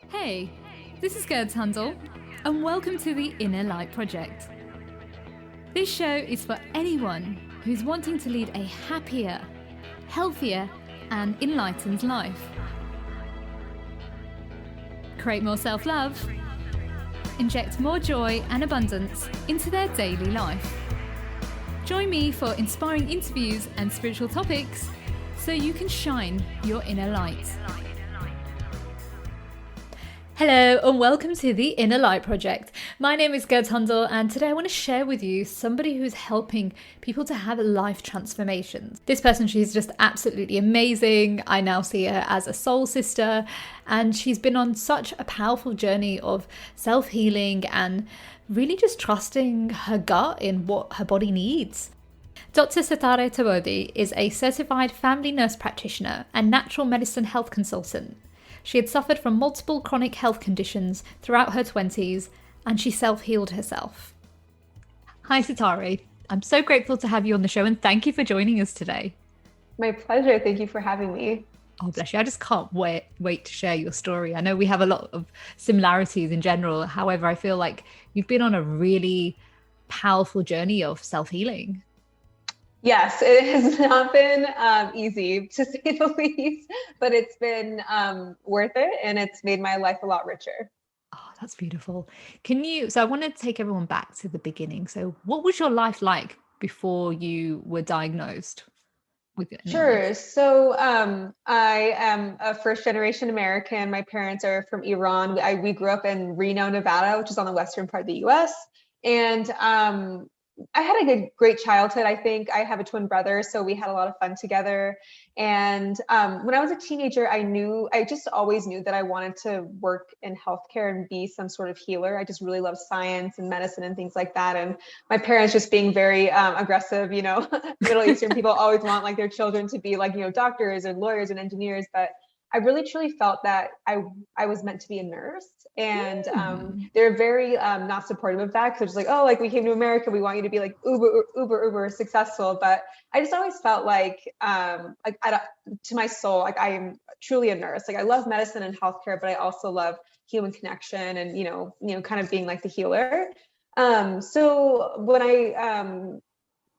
Hey, this is Gerd Handel, and welcome to the Inner Light Project. This show is for anyone who's wanting to lead a happier, healthier, and enlightened life. Create more self-love, inject more joy and abundance into their daily life. Join me for inspiring interviews and spiritual topics so you can shine your inner light. Hello and welcome to the Inner Light Project. My name is Gerd Handel and today I want to share with you somebody who's helping people to have life transformations. This person, she's just absolutely amazing. I now see her as a soul sister and she's been on such a powerful journey of self-healing and really just trusting her gut in what her body needs. Dr. Setare Taabodi is a certified family nurse practitioner and natural medicine health consultant. She had suffered from multiple chronic health conditions throughout her 20s, and she self-healed herself. Hi, Setare. I'm so grateful to have you on the show, and thank you for joining us today. My pleasure. Thank you for having me. Oh, bless you. I just can't wait to share your story. I know we have a lot of similarities in general. However, I feel like you've been on a really powerful journey of self-healing. Yes, it has not been easy, to say the least, but it's been worth it, and it's made my life a lot richer. Oh, that's beautiful. So I want to take everyone back to the beginning. So what was your life like before you were diagnosed with an illness? Sure. So I am a first generation American. My parents are from Iran. We grew up in Reno, Nevada, which is on the western part of the US. And I had a great childhood. I think I have a twin brother, so we had a lot of fun together. And when I was a teenager, I just always knew that I wanted to work in healthcare and be some sort of healer. I just really love science and medicine and things like that. And my parents just being very aggressive, Middle Eastern people always want like their children to be like, doctors and lawyers and engineers. But I really truly felt that I was meant to be a nurse, and they're very not supportive of that, because they're just like, oh, like we came to America, we want you to be like uber successful. But I just always felt like to my soul, like I am truly a nurse. Like I love medicine and healthcare, but I also love human connection and kind of being like the healer. So when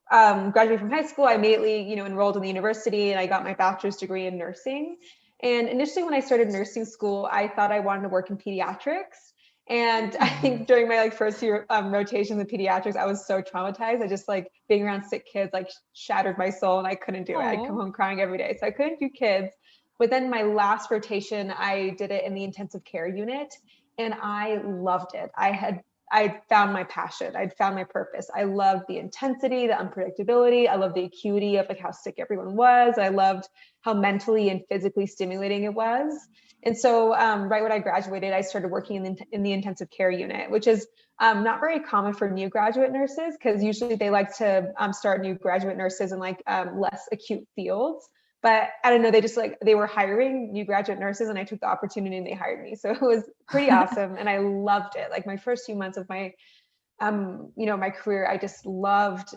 I graduated from high school, I immediately enrolled in the university, and I got my bachelor's degree in nursing. And initially, when I started nursing school, I thought I wanted to work in pediatrics. And I think during my first year rotation in pediatrics, I was so traumatized. I just being around sick kids shattered my soul, and I couldn't do it. I'd come home crying every day. So I couldn't do kids. But then my last rotation, I did it in the intensive care unit, and I loved it. I'd found my passion. I'd found my purpose. I loved the intensity, the unpredictability. I loved the acuity of how sick everyone was. I loved how mentally and physically stimulating it was. And so right when I graduated, I started working in the intensive care unit, which is not very common for new graduate nurses, because usually they like to start new graduate nurses in less acute fields. But I don't know, they were hiring new graduate nurses, and I took the opportunity and they hired me. So it was pretty awesome. And I loved it. My first few months of my, my career, I just loved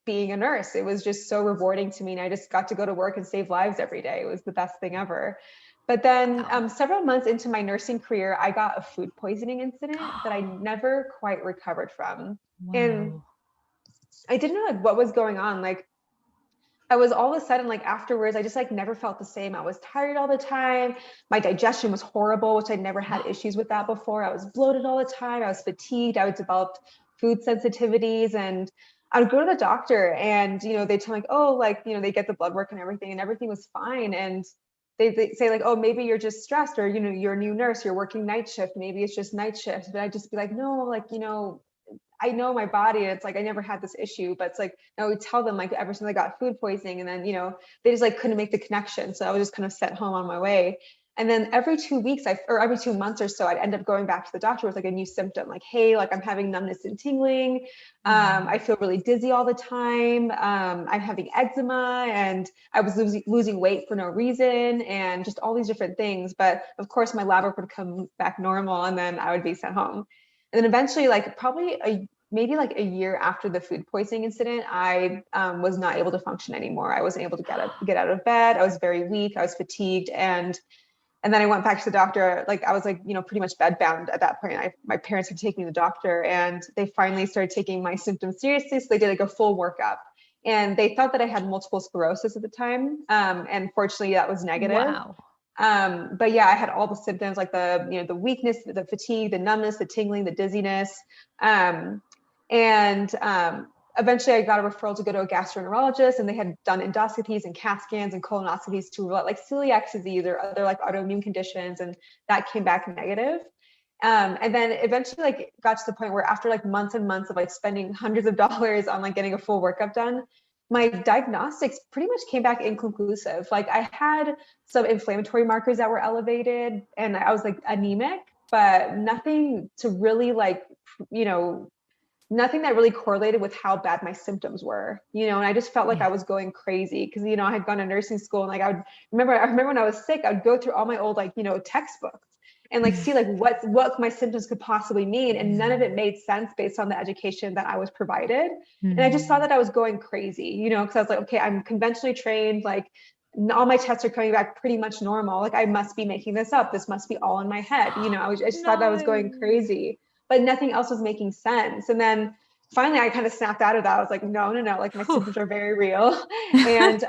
being a nurse. It was just so rewarding to me. And I just got to go to work and save lives every day. It was the best thing ever. But then several months into my nursing career, I got a food poisoning incident that I never quite recovered from. Wow. And I didn't know what was going on. I was all of a sudden, afterwards, I just never felt the same. I was tired all the time. My digestion was horrible, which I'd never had issues with that before. I was bloated all the time. I was fatigued. I would develop food sensitivities, and I would go to the doctor, and, they tell me, they get the blood work and everything was fine. And they say oh, maybe you're just stressed, or, you're a new nurse, you're working night shift. Maybe it's just night shift. But I'd just be no, I know my body. It's I never had this issue, but it's I would tell them ever since I got food poisoning, and then, they just couldn't make the connection. So I was just kind of sent home on my way. And then every 2 weeks, or every 2 months or so, I'd end up going back to the doctor with a new symptom, hey, I'm having numbness and tingling. I feel really dizzy all the time. I'm having eczema, and I was losing weight for no reason, and just all these different things. But of course, my lab work would come back normal, and then I would be sent home. And then eventually, maybe a year after the food poisoning incident, I was not able to function anymore. I wasn't able to get out of bed. I was very weak. I was fatigued. And And then I went back to the doctor. Like I was like, pretty much bedbound at that point. My parents had taken me to the doctor, and they finally started taking my symptoms seriously. So they did like a full workup, and they thought that I had multiple sclerosis at the time. And fortunately that was negative. Wow. But yeah, I had all the symptoms, like the weakness, the fatigue, the numbness, the tingling, the dizziness. And eventually I got a referral to go to a gastroenterologist, and they had done endoscopies and CAT scans and colonoscopies to rule out like celiac disease or other like autoimmune conditions. And that came back negative. And then eventually like got to the point where after like months and months of like spending hundreds of dollars on like getting a full workup done, my diagnostics pretty much came back inconclusive. Like I had some inflammatory markers that were elevated, and I was like anemic, but nothing to really like, nothing that really correlated with how bad my symptoms were, and I just felt like I was going crazy because, I had gone to nursing school, and like I remember when I was sick, I would go through all my old like, textbooks and like see like what my symptoms could possibly mean. And none of it made sense based on the education that I was provided. And I just thought that I was going crazy, because I was like, okay, I'm conventionally trained, like all my tests are coming back pretty much normal. Like I must be making this up. This must be all in my head. I just thought that I was going crazy, but nothing else was making sense. And then finally I kind of snapped out of that. I was like, no, like my symptoms are very real. And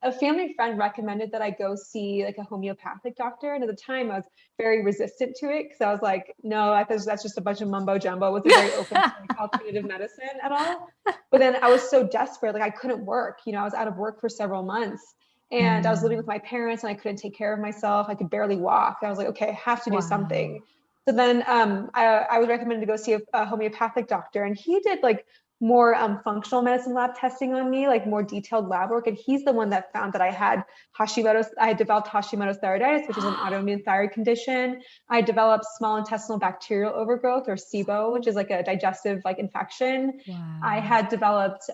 a family friend recommended that I go see like a homeopathic doctor. And at the time I was very resistant to it because I was like, no, that's just a bunch of mumbo jumbo. I wasn't very open to like alternative medicine at all. But then I was so desperate, like I couldn't work. I was out of work for several months. And I was living with my parents, and I couldn't take care of myself. I could barely walk. I was like, okay, I have to do something. So then I was recommended to go see a homeopathic doctor, and he did like more functional medicine lab testing on me, like more detailed lab work. And he's the one that found that I had Hashimoto's. I had developed Hashimoto's thyroiditis, which is an autoimmune thyroid condition. I developed small intestinal bacterial overgrowth, or SIBO, which is like a digestive like infection. Wow. I had developed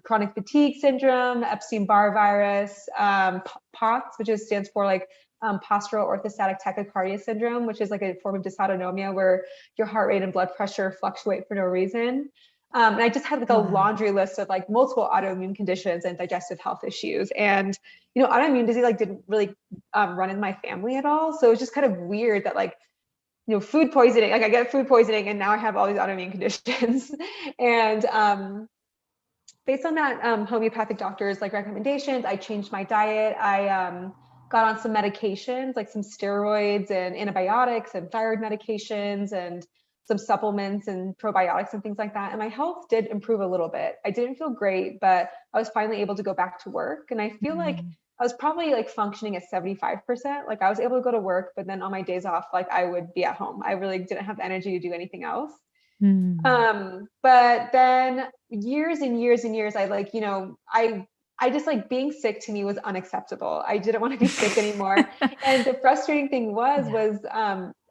chronic fatigue syndrome, Epstein-Barr virus, POTS, which stands for like postural orthostatic tachycardia syndrome, which is like a form of dysautonomia where your heart rate and blood pressure fluctuate for no reason. And I just had like a laundry list of like multiple autoimmune conditions and digestive health issues. And, autoimmune disease like didn't really run in my family at all. So it's just kind of weird that like, food poisoning, like I get food poisoning and now I have all these autoimmune conditions. And based on that homeopathic doctor's like recommendations, I changed my diet. I got on some medications, like some steroids and antibiotics and thyroid medications and some supplements and probiotics and things like that. And my health did improve a little bit. I didn't feel great, but I was finally able to go back to work. And I feel like I was probably like functioning at 75%. Like I was able to go to work, but then on my days off, like I would be at home. I really didn't have the energy to do anything else. But then years and years and years, I like, I just like being sick to me was unacceptable. I didn't want to be sick anymore. And the frustrating thing was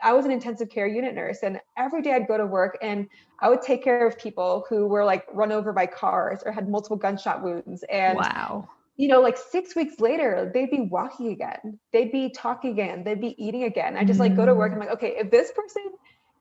I was an intensive care unit nurse, and every day I'd go to work and I would take care of people who were like run over by cars or had multiple gunshot wounds. And, like 6 weeks later, they'd be walking again. They'd be talking again. They'd be eating again. I just like go to work. I'm like, okay, if this person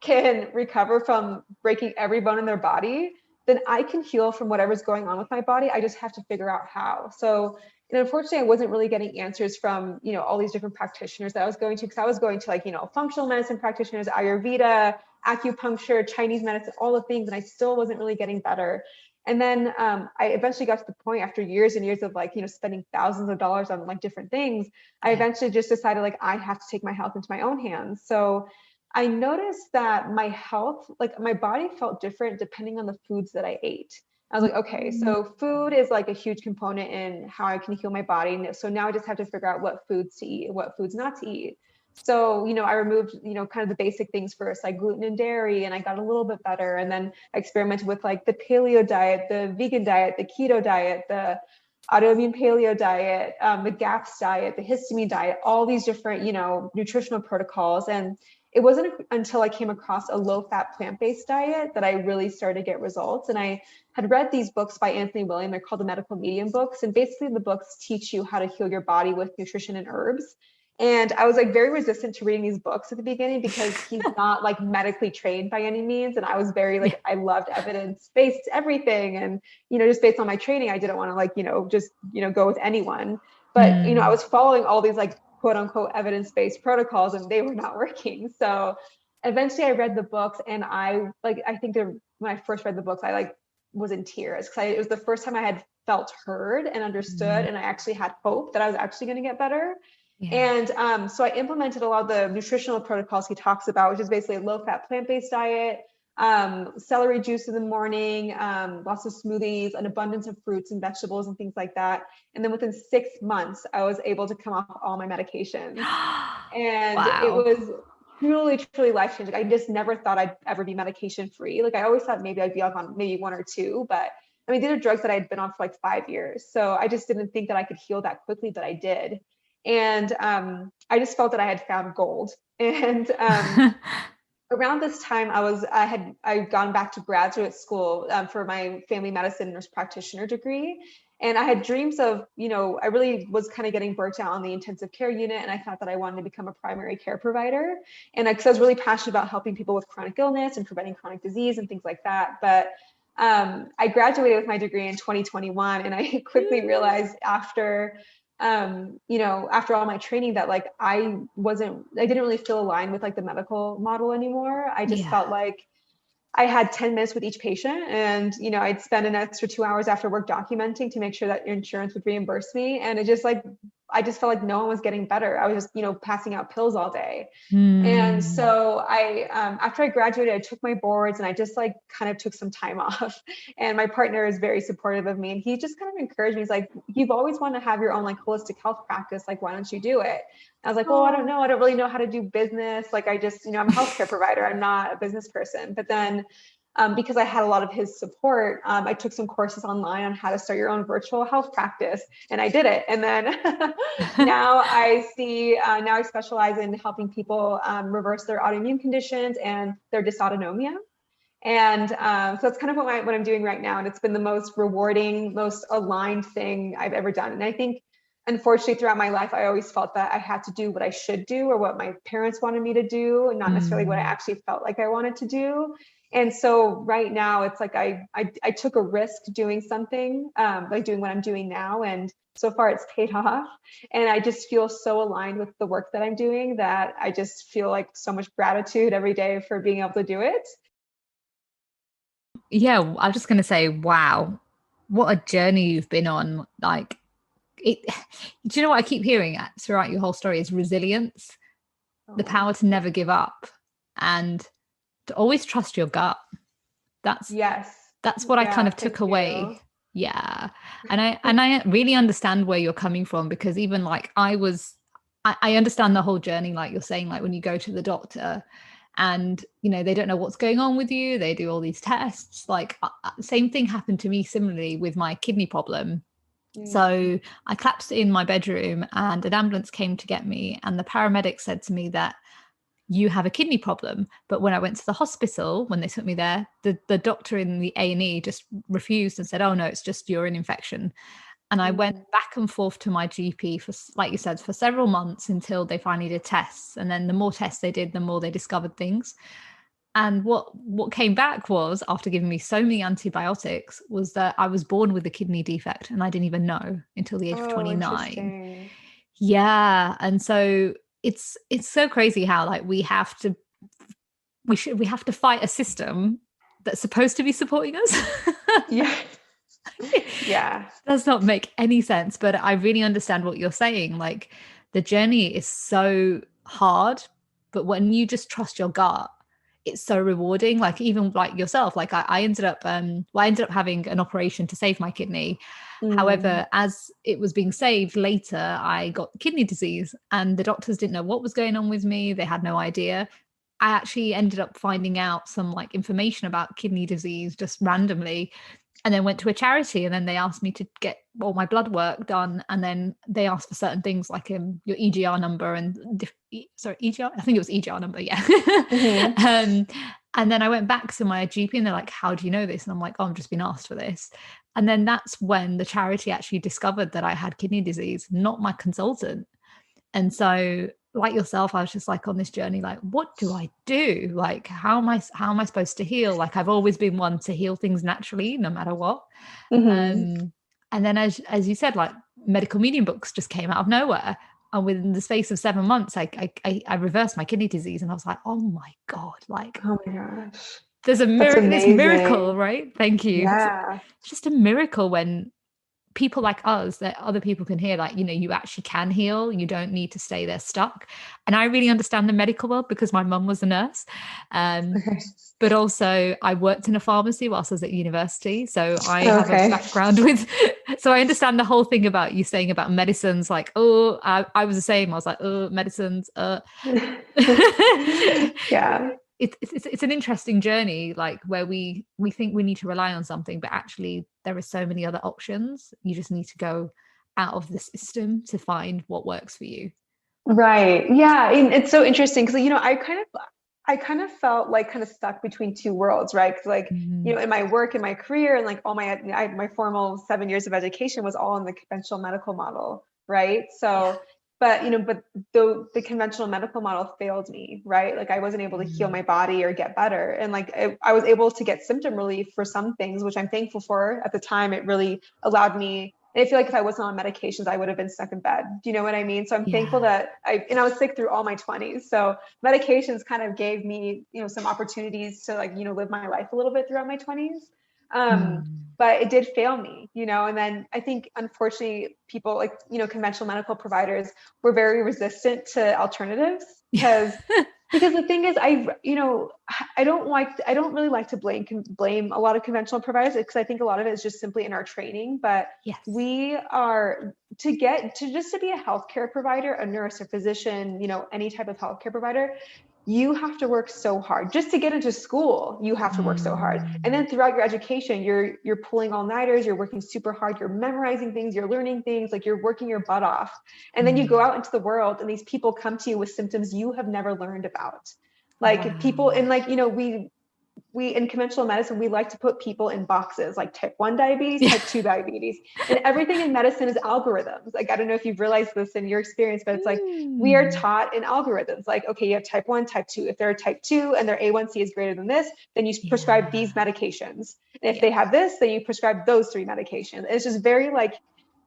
can recover from breaking every bone in their body, then I can heal from whatever's going on with my body. I just have to figure out how. So, and unfortunately, I wasn't really getting answers from, all these different practitioners that I was going to, because I was going to like, functional medicine practitioners, Ayurveda, acupuncture, Chinese medicine, all the things, and I still wasn't really getting better. And then I eventually got to the point after years and years of like, spending thousands of dollars on like different things, I eventually just decided like I have to take my health into my own hands. So I noticed that my health, like my body felt different depending on the foods that I ate. I was like, okay, so food is like a huge component in how I can heal my body. So now I just have to figure out what foods to eat and what foods not to eat. So, I removed, kind of the basic things first, like gluten and dairy, and I got a little bit better. And then I experimented with like the paleo diet, the vegan diet, the keto diet, the autoimmune paleo diet, the GAPS diet, the histamine diet, all these different, nutritional protocols. And it wasn't until I came across a low-fat plant-based diet that I really started to get results. And I had read these books by Anthony William. They're called the Medical Medium books. And basically the books teach you how to heal your body with nutrition and herbs. And I was like very resistant to reading these books at the beginning because he's not like medically trained by any means. And I was very like, I loved evidence-based everything. And, just based on my training, I didn't want to like, just, go with anyone. But, I was following all these like quote unquote evidence-based protocols, and they were not working. So eventually I read the books, and I think when I first read the books, I was in tears, because it was the first time I had felt heard and understood, and I actually had hope that I was actually going to get better. Yeah. And so I implemented a lot of the nutritional protocols he talks about, which is basically a low-fat plant-based diet, celery juice in the morning, lots of smoothies, an abundance of fruits and vegetables and things like that. And then within 6 months, I was able to come off all my medications. And it Wow. was truly, truly life-changing. I just never thought I'd ever be medication free. Like, I always thought maybe I'd be on maybe one or two, but I mean, these are drugs that I'd been on for like 5 years. So I just didn't think that I could heal that quickly, but I did. And I just felt that I had found gold. And around this time, I'd gone back to graduate school for my family medicine nurse practitioner degree. And I had dreams of, I really was kind of getting burnt out on the intensive care unit. And I thought that I wanted to become a primary care provider. And because I was really passionate about helping people with chronic illness and preventing chronic disease and things like that. But I graduated with my degree in 2021. And I quickly realized after all my training that I didn't really feel aligned with the medical model anymore. I just Yeah. felt like I had 10 minutes with each patient, and I'd spend an extra 2 hours after work documenting to make sure that insurance would reimburse me. And I just felt like no one was getting better. I was just passing out pills all day. And so after I graduated, I took my boards, and I just kind of took some time off. And my partner is very supportive of me, and he just kind of encouraged me. He's like, "You've always wanted to have your own holistic health practice. Why don't you do it?" I was like, "Well, I don't know. I don't really know how to do business. I just, I'm a healthcare provider. I'm not a business person." But then because I had a lot of his support, I took some courses online on how to start your own virtual health practice, and I did it. And then now I specialize in helping people reverse their autoimmune conditions and their dysautonomia. And so that's kind of what I'm doing right now. And it's been the most rewarding, most aligned thing I've ever done. And I think, unfortunately, throughout my life, I always felt that I had to do what I should do or what my parents wanted me to do, and not necessarily what I actually felt like I wanted to do. And so right now it's I took a risk doing something, doing what I'm doing now. And so far it's paid off. And I just feel so aligned with the work that I'm doing that I just feel so much gratitude every day for being able to do it. Yeah, I was just going to say, wow, what a journey you've been on. Do you know what I keep hearing throughout your whole story is resilience, the power to never give up, and to always trust your gut. That's what I kind of took away. Yeah. And I really understand where you're coming from, because even I understand the whole journey, like you're saying, when you go to the doctor and they don't know what's going on with you, they do all these tests. Same thing happened to me similarly with my kidney problem. So I collapsed in my bedroom, and an ambulance came to get me, and the paramedic said to me that you have a kidney problem. But when I went to the hospital, when they took me there, the doctor in the A&E just refused and said, "Oh no, it's just urine infection." And I went back and forth to my GP for, like you said, for several months until they finally did tests. And then the more tests they did, the more they discovered things. And what came back was, after giving me so many antibiotics, was that I was born with a kidney defect, and I didn't even know until the age of 29. Yeah. And so it's so crazy how we have to fight a system that's supposed to be supporting us. Yeah. Yeah. Does not make any sense, but I really understand what you're saying. The journey is so hard, but when you just trust your gut, it's so rewarding. Even yourself, I ended up having an operation to save my kidney. However, as it was being saved later, I got kidney disease, and the doctors didn't know what was going on with me. They had no idea. I actually ended up finding out some information about kidney disease just randomly, and then went to a charity, and then they asked me to get all my blood work done, and then they asked for certain things like your EGR number and EGR, I think it was EGR number, yeah. And then I went back to my GP, and they're like, "How do you know this?" And I'm like, "Oh, I've just been asked for this." And then that's when the charity actually discovered that I had kidney disease, not my consultant. And so, like yourself, I was just on this journey, what do I do? How am I supposed to heal? I've always been one to heal things naturally, no matter what. And then as you said, medical medium books just came out of nowhere. And within the space of 7 months, I reversed my kidney disease, and I was like, oh my God, like Oh my gosh. there's a That's miracle, this miracle, amazing. right? Thank you. Yeah. It's just a miracle when people like us, that other people can hear, like, you actually can heal. You don't need to stay there stuck. And I really understand the medical world because my mum was a nurse. Okay. But also I worked in a pharmacy whilst I was at university. So I have a Okay. background with, so I understand the whole thing about you saying about medicines, like, oh, I was the same. I was like, oh, medicines. Yeah. It's an interesting journey, like where we think we need to rely on something, but actually there are so many other options. You just need to go out of the system to find what works for you. Right. Yeah. And it's so interesting because, I kind of felt like kind of stuck between two worlds, right? Because like, Mm, in my work, in my career, and like all my formal 7 years of education was all in the conventional medical model, right? yeah. So, but the conventional medical model failed me, right? Like I wasn't able to heal Mm, my body or get better. And like I was able to get symptom relief for some things, which I'm thankful for. At the time, it really allowed me. And I feel like if I wasn't on medications, I would have been stuck in bed. Do you know what I mean? So I'm thankful yeah. that I was sick through all my 20s. So medications kind of gave me, some opportunities to like, live my life a little bit throughout my 20s. Um, Mm, but it did fail me, and then I think unfortunately people like, conventional medical providers were very resistant to alternatives yeah. because the thing is, I don't really like to blame a lot of conventional providers because I think a lot of it is just simply in our training. But Yes. we are to be a healthcare provider, a nurse, a physician, any type of healthcare provider, you have to work so hard just to get into school. You have to work so hard, and Mm, then throughout your education, you're pulling all-nighters, you're working super hard, you're memorizing things, you're learning things, like you're working your butt off. And then you go mm. out into the world and these people come to you with symptoms you have never learned about. Like people, Wow. and like, we in conventional medicine, we like to put people in boxes like type 1 diabetes, Yeah. type 2 diabetes. And everything in medicine is algorithms. Like, I don't know if you've realized this in your experience, but it's like we are Mm, taught in algorithms. Like, okay, you have type 1, type 2. If they're type 2 and their A1C is greater than this, then you prescribe these yeah. medications. And if Yeah. they have this, then you prescribe those three medications. And it's just very like,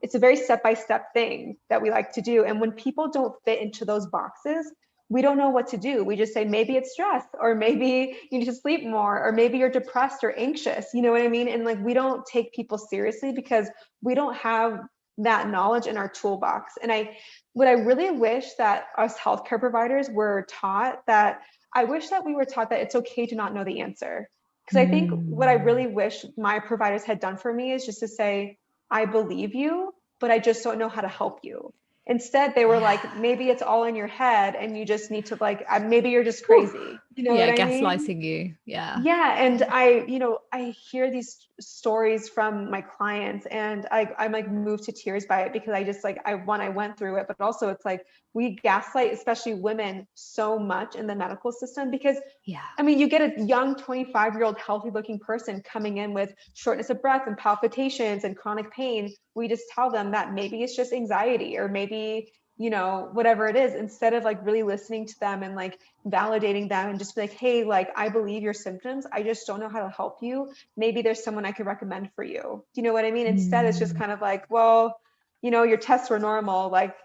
it's a very step-by-step thing that we like to do. And when people don't fit into those boxes, we don't know what to do. We just say, maybe it's stress, or maybe you need to sleep more, or maybe you're depressed or anxious. You know what I mean? And like, we don't take people seriously because we don't have that knowledge in our toolbox. And what I really wish that us healthcare providers were taught that I wish that we were taught that it's okay to not know the answer. Because I think what I Mm, really wish my providers had done for me is just to say, I believe you, but I just don't know how to help you. Instead, they were yeah. like, maybe it's all in your head and you just need to like, maybe you're just Whew. crazy. You know what Yeah, I mean? gaslighting you. Yeah. Yeah, and I hear these stories from my clients, and I'm like moved to tears by it because I just like I went through it, but also it's like we gaslight, especially women, so much in the medical system because Yeah. I mean, you get a young 25-year-old healthy looking person coming in with shortness of breath and palpitations and chronic pain. We just tell them that maybe it's just anxiety or maybe, whatever it is, instead of like really listening to them and like validating them and just be like, hey, like, I believe your symptoms. I just don't know how to help you. Maybe there's someone I could recommend for you. Do you know what I mean? Instead, it's just Mm. kind of like, well, your tests were normal. Like,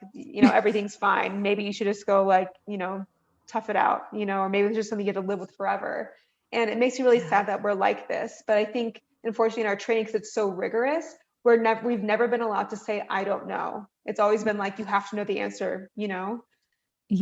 everything's fine. Maybe you should just go like, tough it out, or maybe it's just something you have to live with forever. And it makes me really Yeah. sad that we're like this. But I think, unfortunately, in our training, because it's so rigorous, we've never been allowed to say, I don't know. It's always been like, you have to know the answer. Yeah.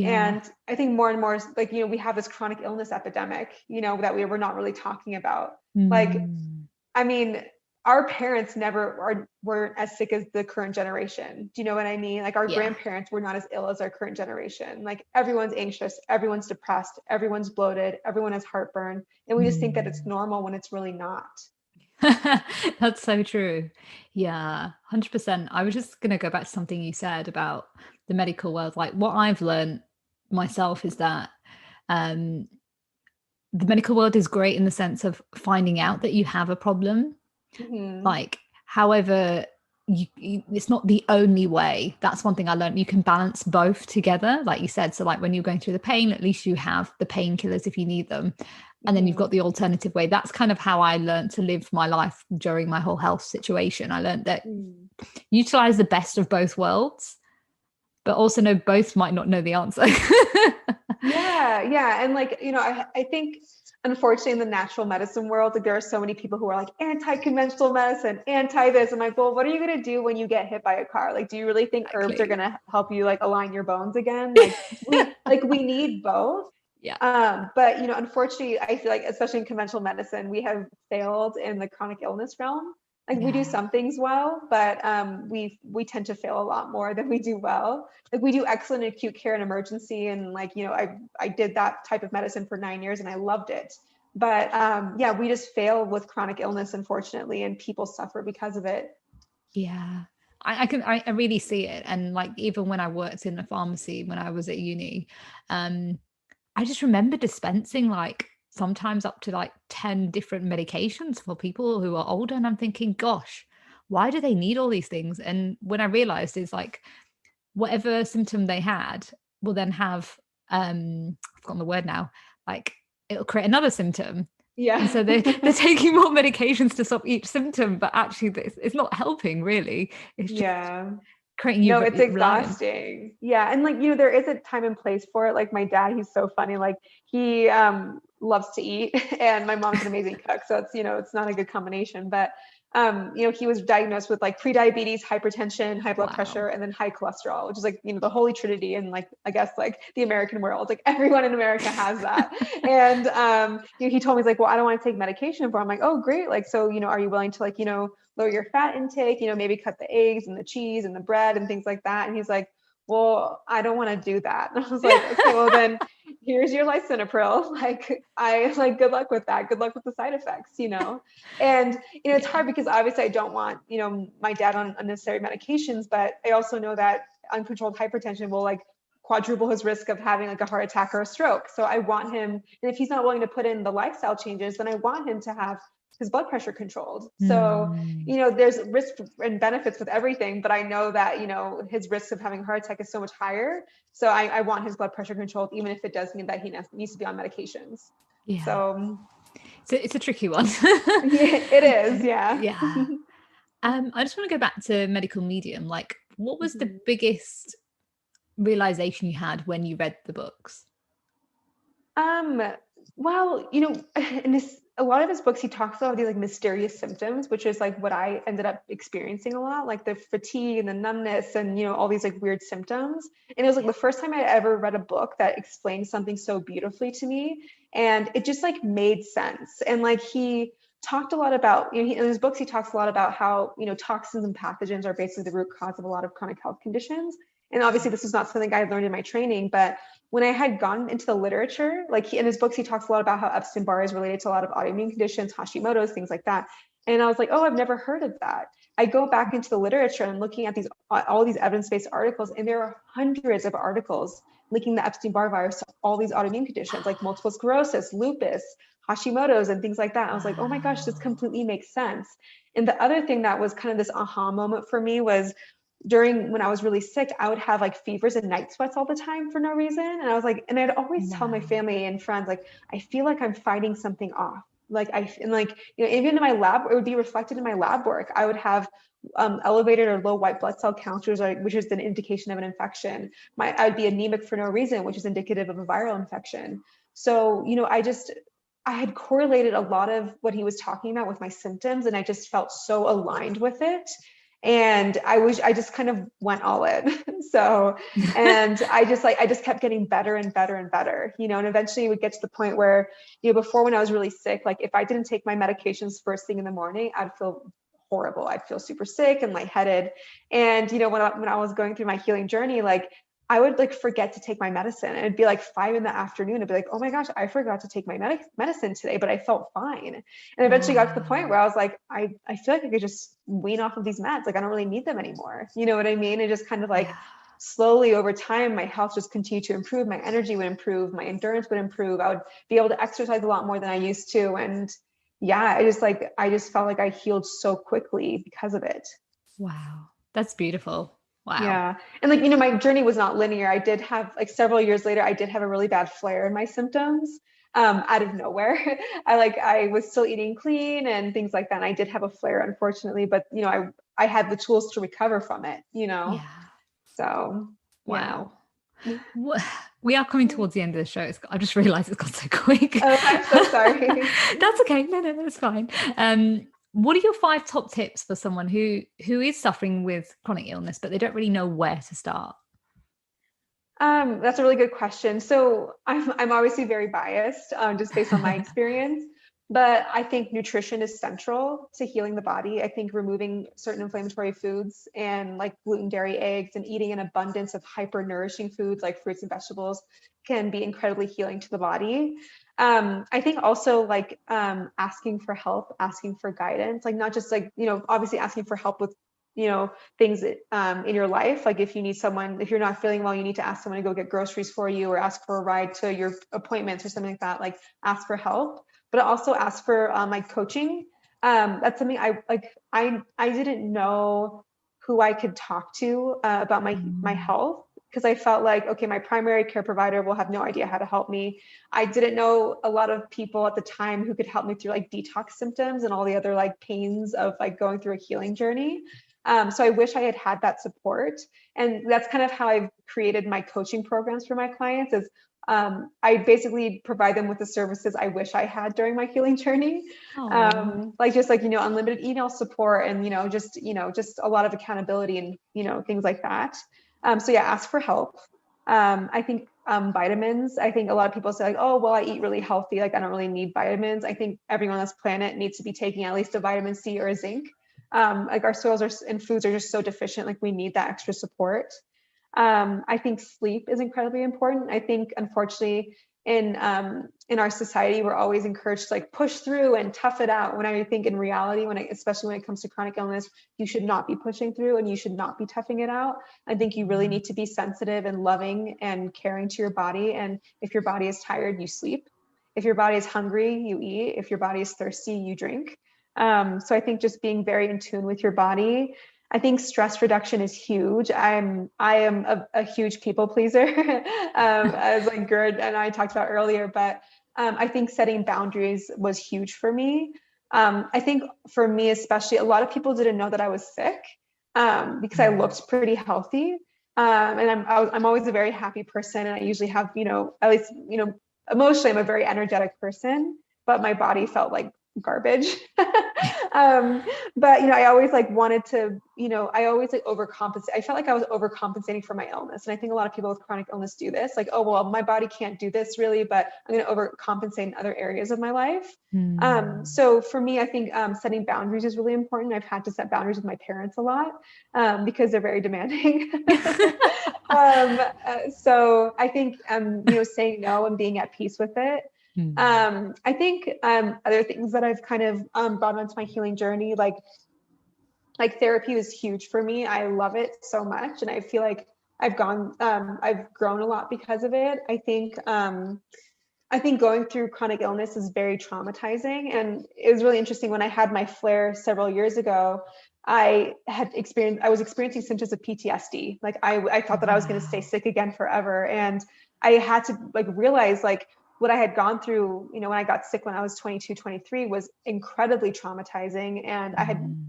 And I think more and more, like, we have this chronic illness epidemic, that we're not really talking about. Like, Mm. I mean, our parents weren't as sick as the current generation. Do you know what I mean? Like our Yeah. grandparents were not as ill as our current generation. Like everyone's anxious, everyone's depressed, everyone's bloated, everyone has heartburn. And we just think that it's Mm. normal when it's really not. That's so true. Yeah, 100%. I was just going to go back to something you said about the medical world. Like what I've learned myself is that um, the medical world is great in the sense of finding out that you have a problem. Mm-hmm. Like, however, it's not the only way. That's one thing I learned. You can balance both together, like you said. So, like when you're going through the pain, at least you have the painkillers if you need them, and then you've Mm-hmm. got the alternative way. That's kind of how I learned to live my life during my whole health situation. I learned that Mm. utilize the best of both worlds. but also know both might not know the answer. Yeah. And like, I think unfortunately in the natural medicine world, like there are so many people who are like anti-conventional medicine, anti this. I'm like, well, what are you going to do when you get hit by a car? Like, do you really think herbs are Exactly. going to help you like align your bones again? We need both. Yeah. But unfortunately, I feel like, especially in conventional medicine, we have failed in the chronic illness realm. Like we do Yeah. some things well, but we tend to fail a lot more than we do well. Like we do excellent in acute care and emergency, and like I did that type of medicine for 9 years and I loved it. But yeah, we just fail with chronic illness, unfortunately, and people suffer because of it. Yeah. I really see it. And like even when I worked in a pharmacy when I was at uni, um, I just remember dispensing like sometimes up to like 10 different medications for people who are older. And I'm thinking, gosh, why do they need all these things? And when I realized is like whatever symptom they had will then have I've forgotten the word now, like it'll create another symptom. And Yeah. so they're taking more medications to stop each symptom, but actually it's not helping really. It's just Yeah. creating No, you it's reliant. exhausting. Yeah. And like, there is a time and place for it. Like my dad, he's so funny. Like he loves to eat and my mom's an amazing cook. So it's not a good combination. But he was diagnosed with like prediabetes, hypertension, high blood Wow. pressure, and then high cholesterol, which is like, the holy trinity. And like, I guess like the American world, like everyone in America has that. And he told me, he's like, well, I don't want to take medication for it. I'm like, oh, great. Like, so, are you willing to like, lower your fat intake, maybe cut the eggs and the cheese and the bread and things like that. And he's like, well, I don't want to do that. And I was like, okay, well then here's your lisinopril. Like good luck with that. Good luck with the side effects. And, it's Yeah. hard because obviously I don't want, my dad on unnecessary medications, but I also know that uncontrolled hypertension will like quadruple his risk of having like a heart attack or a stroke. So I want him, and if he's not willing to put in the lifestyle changes, then I want him to have his blood pressure controlled. So, Mm. there's risk and benefits with everything, but I know that, his risk of having a heart attack is so much higher. So I want his blood pressure controlled, even if it does mean that he needs to be on medications. Yeah. So So it's a tricky one. yeah, it is. Yeah. Yeah. I just want to go back to medical medium. Like, what was the Mhm. biggest realization you had when you read the books? Um, well, in a lot of his books, he talks about these like mysterious symptoms, which is like what I ended up experiencing a lot, like the fatigue and the numbness and, all these like weird symptoms. And it was like the first time I ever read a book that explained something so beautifully to me. And it just like made sense. And like he talked a lot about, in his books, he talks a lot about how, toxins and pathogens are basically the root cause of a lot of chronic health conditions. And obviously, this was not something I learned in my training, but when I had gone into the literature, like in his books, he talks a lot about how Epstein-Barr is related to a lot of autoimmune conditions, Hashimoto's, things like that. And I was like, oh, I've never heard of that. I go back into the literature and looking at all these evidence-based articles, and there are hundreds of articles linking the Epstein-Barr virus to all these autoimmune conditions like multiple sclerosis, lupus, Hashimoto's, and things like that. I was like, oh my gosh, this Wow. completely makes sense. And the other thing that was kind of this aha moment for me was when I was really sick, I would have like fevers and night sweats all the time for no reason. And I was like, and I'd always tell my Wow. family and friends, like, I feel like I'm fighting something off. And like, even in my lab, it would be reflected in my lab work. I would have elevated or low white blood cell counts, which is an indication of an infection. I would be anemic for no reason, which is indicative of a viral infection. So, I had correlated a lot of what he was talking about with my symptoms, and I just felt so aligned with it. And I just kind of went all in. So, and I just kept getting better and better and better, and eventually it would get to the point where, before, when I was really sick, like if I didn't take my medications first thing in the morning, I'd feel horrible. I'd feel super sick and lightheaded. And, when I was going through my healing journey, like I would like forget to take my medicine, and it'd be like 5 p.m. I'd be like, oh my gosh, I forgot to take my medicine today, but I felt fine. And eventually got to the point Wow. where I was like, I feel like I could just wean off of these meds. Like I don't really need them anymore. You know what I mean? And just kind of like Yeah. slowly over time, my health just continued to improve. My energy would improve. My endurance would improve. I would be able to exercise a lot more than I used to. And yeah, I just felt like I healed so quickly because of it. Wow. That's beautiful. Wow. Yeah. And like, my journey was not linear. I did have like several years later, I did have a really bad flare in my symptoms out of nowhere. I was still eating clean and things like that. And I did have a flare, unfortunately, but I had the tools to recover from it. Yeah. So Wow. Yeah. We are coming towards the end of the show. I just realized it's gone so quick. Oh, I'm so sorry. That's okay. No, that's fine. What are your 5 top tips for someone who is suffering with chronic illness, but they don't really know where to start? That's a really good question. So I'm obviously very biased, just based on my experience, but I think nutrition is central to healing the body. I think removing certain inflammatory foods and like gluten, dairy, eggs, and eating an abundance of hyper nourishing foods like fruits and vegetables can be incredibly healing to the body. I think also like asking for help, asking for guidance, like not just like, obviously asking for help with things in your life. Like if you need someone, if you're not feeling well, you need to ask someone to go get groceries for you or ask for a ride to your appointments or something like that. Like ask for help, but also ask for like coaching. That's something I didn't know who I could talk to about my health, because I felt like, okay, my primary care provider will have no idea how to help me. I didn't know a lot of people at the time who could help me through like detox symptoms and all the other like pains of like going through a healing journey. So I wish I had had that support. And that's kind of how I've created my coaching programs for my clients is I basically provide them with the services I wish I had during my healing journey. Like just like, unlimited email support and, just a lot of accountability and, things like that. So yeah, ask for help. I think vitamins, I think a lot of people say like, oh, well, I eat really healthy. Like I don't really need vitamins. I think everyone on this planet needs to be taking at least a vitamin C or a zinc. Like our soils and foods are just so deficient. Like we need that extra support. I think sleep is incredibly important. I think unfortunately in our society, we're always encouraged to like push through and tough it out. When I think in reality, especially when it comes to chronic illness, you should not be pushing through and you should not be toughing it out. I think you really need to be sensitive and loving and caring to your body. And if your body is tired, you sleep. If your body is hungry, you eat. If your body is thirsty, you drink. So I think just being very in tune with your body. I think stress reduction is huge. I am a huge people pleaser, as like Gerd and I talked about earlier, but I think setting boundaries was huge for me. I think for me, especially, a lot of people didn't know that I was sick because I looked pretty healthy. And I'm always a very happy person. And I usually have, at least, emotionally, I'm a very energetic person, but my body felt like garbage. But I always like wanted to, I always like overcompensate. I felt like I was overcompensating for my illness. And I think a lot of people with chronic illness do this, like, oh, well, my body can't do this really, but I'm going to overcompensate in other areas of my life. So for me, I think setting boundaries is really important. I've had to set boundaries with my parents a lot because they're very demanding. So I think, saying no and being at peace with it. I think other things that I've kind of brought onto my healing journey, like therapy was huge for me. I love it so much, and I feel like I've grown a lot because of it. I think going through chronic illness is very traumatizing, and it was really interesting when I had my flare several years ago. I was experiencing symptoms of PTSD. Like I thought that I was going to stay sick again forever, and I had to like realize like what I had gone through, when I got sick when I was 22, 23 was incredibly traumatizing. And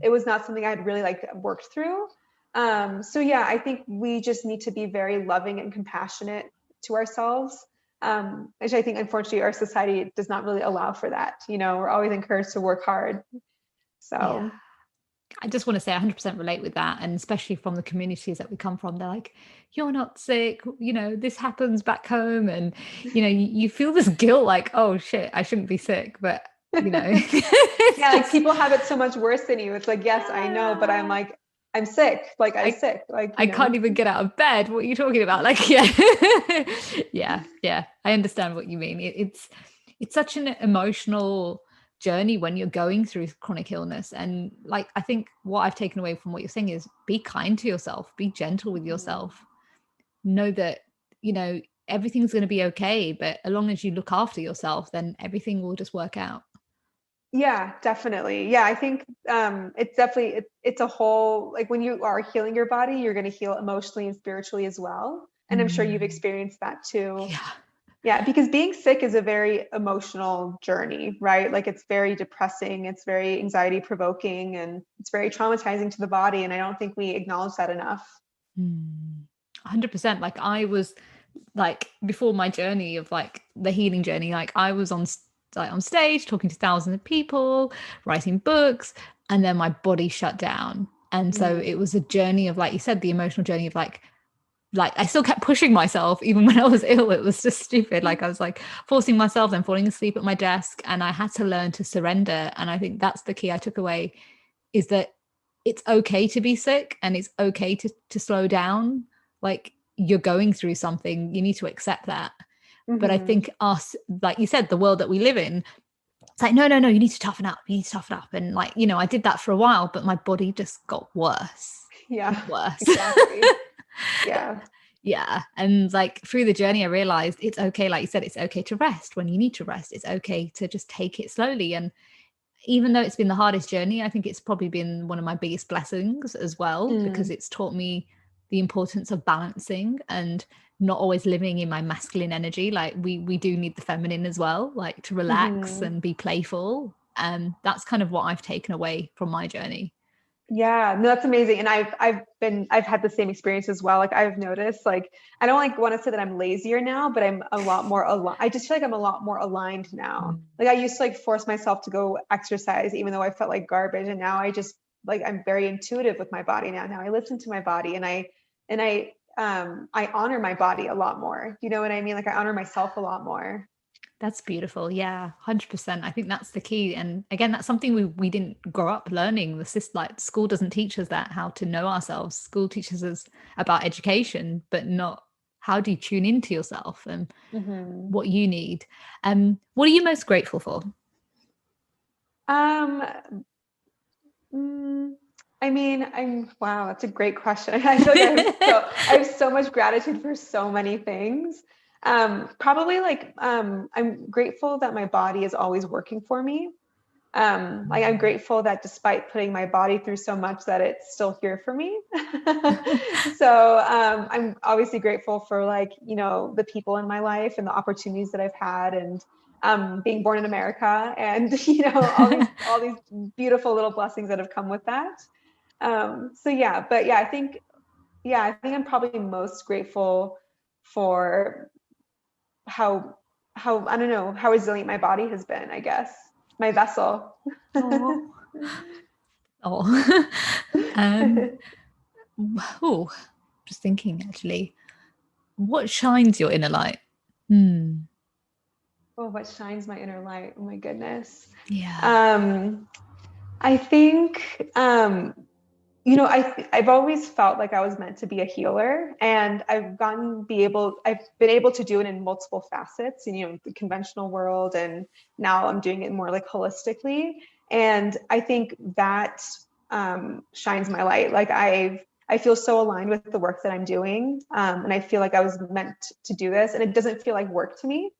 it was not something I had really like worked through. So yeah, I think we just need to be very loving and compassionate to ourselves. Which I think, unfortunately, our society does not really allow for that. We're always encouraged to work hard. So yeah. I just want to say 100% relate with that. And especially from the communities that we come from, they're like, you're not sick, this happens back home. And, you feel this guilt like, oh shit, I shouldn't be sick. But, yeah, like people have it so much worse than you. It's like, yes, I know, but I'm like, I'm sick. Like I'm sick. Like I can't even get out of bed. What are you talking about? Like, yeah, yeah. I understand what you mean. It's such an emotional journey when you're going through chronic illness. And like, I think what I've taken away from what you're saying is be kind to yourself, be gentle with yourself. Know that, everything's going to be okay. But as long as you look after yourself, then everything will just work out. Yeah, definitely. Yeah, I think it's definitely it's a whole, like when you are healing your body, you're going to heal emotionally and spiritually as well. And I'm sure you've experienced that too. Yeah. Yeah, because being sick is a very emotional journey, right? Like it's very depressing, it's very anxiety provoking, and it's very traumatizing to the body. And I don't think we acknowledge that enough. 100%. Like I was like before my journey of like the healing journey, like I was on stage talking to thousands of people, writing books, and then my body shut down. And so it was a journey of, like you said, the emotional journey of like I still kept pushing myself even when I was ill. It was just stupid. Like I was like forcing myself, then falling asleep at my desk, and I had to learn to surrender. And I think that's the key I took away, is that it's okay to be sick and it's okay to slow down. Like you're going through something, you need to accept that. But I think us, like you said, the world that we live in, it's like, no, you need to toughen up. You need to toughen up. And like, you know, I did that for a while, but my body just got worse. Yeah, worse. Exactly. Yeah. Yeah. And like through the journey, I realized it's okay. Like you said, it's okay to rest when you need to rest. It's okay to just take it slowly. And even though it's been the hardest journey, I think it's probably been one of my biggest blessings as well, because it's taught me the importance of balancing and not always living in my masculine energy. Like we do need the feminine as well, like to relax and be playful. And that's kind of what I've taken away from my journey. Yeah, no, that's amazing. And I've had the same experience as well. Like I've noticed, like, I don't like want to say that I'm lazier now, but I'm a lot more aligned. I just feel like I'm a lot more aligned now. Like I used to like force myself to go exercise, even though I felt like garbage. And now I just like, I'm very intuitive with my body now. Now I listen to my body and I honor my body a lot more. You know what I mean? Like I honor myself a lot more. That's beautiful. Yeah, 100%. I think that's the key. And again, that's something we didn't grow up learning. Like school doesn't teach us that, how to know ourselves. School teaches us about education, but not how do you tune into yourself and what you need. What are you most grateful for? I mean, wow, that's a great question. I feel like I have so much gratitude for so many things. Probably like, I'm grateful that my body is always working for me. Like I'm grateful that despite putting my body through so much, that it's still here for me. So, I'm obviously grateful for like, you know, the people in my life and the opportunities that I've had, and, being born in America, and, you know, all these beautiful little blessings that have come with that. So yeah, but yeah, I think I'm probably most grateful for how I don't know, how resilient my body has been, I guess. My vessel. Oh. Oh, just thinking actually, what shines your inner light? Oh, what shines my inner light? Oh my goodness. Yeah. I think, you know, I've always felt like I was meant to be a healer, and I've been able to do it in multiple facets, in, you know, the conventional world, and now I'm doing it more like holistically. And I think that shines my light. Like I feel so aligned with the work that I'm doing, and I feel like I was meant to do this, and it doesn't feel like work to me.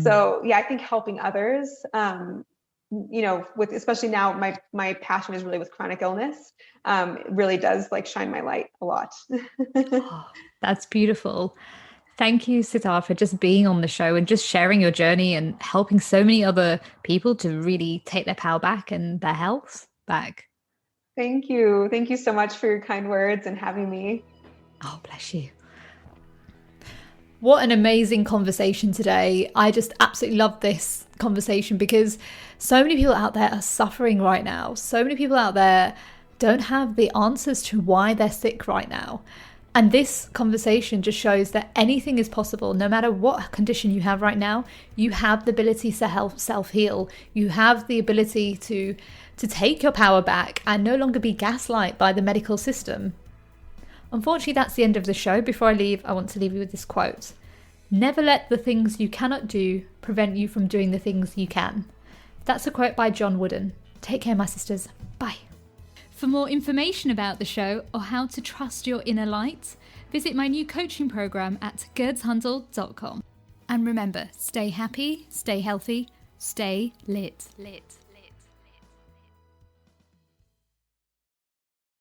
So yeah, I think helping others, you know, with, especially now, my passion is really with chronic illness. It really does like shine my light a lot. Oh, that's beautiful. Thank you, Sitar, for just being on the show and just sharing your journey and helping so many other people to really take their power back and their health back. Thank you. Thank you so much for your kind words and having me. Oh, bless you. What an amazing conversation today. I just absolutely love this conversation, because so many people out there are suffering right now. So many people out there don't have the answers to why they're sick right now. And this conversation just shows that anything is possible. No matter what condition you have right now, you have the ability to help self-heal. You have the ability to take your power back and no longer be gaslight by the medical system. Unfortunately, that's the end of the show. Before I leave, I want to leave you with this quote. Never let the things you cannot do prevent you from doing the things you can. That's a quote by John Wooden. Take care, my sisters. Bye. For more information about the show or how to trust your inner light, visit my new coaching program at gerdshandel.com. And remember, stay happy, stay healthy, stay lit.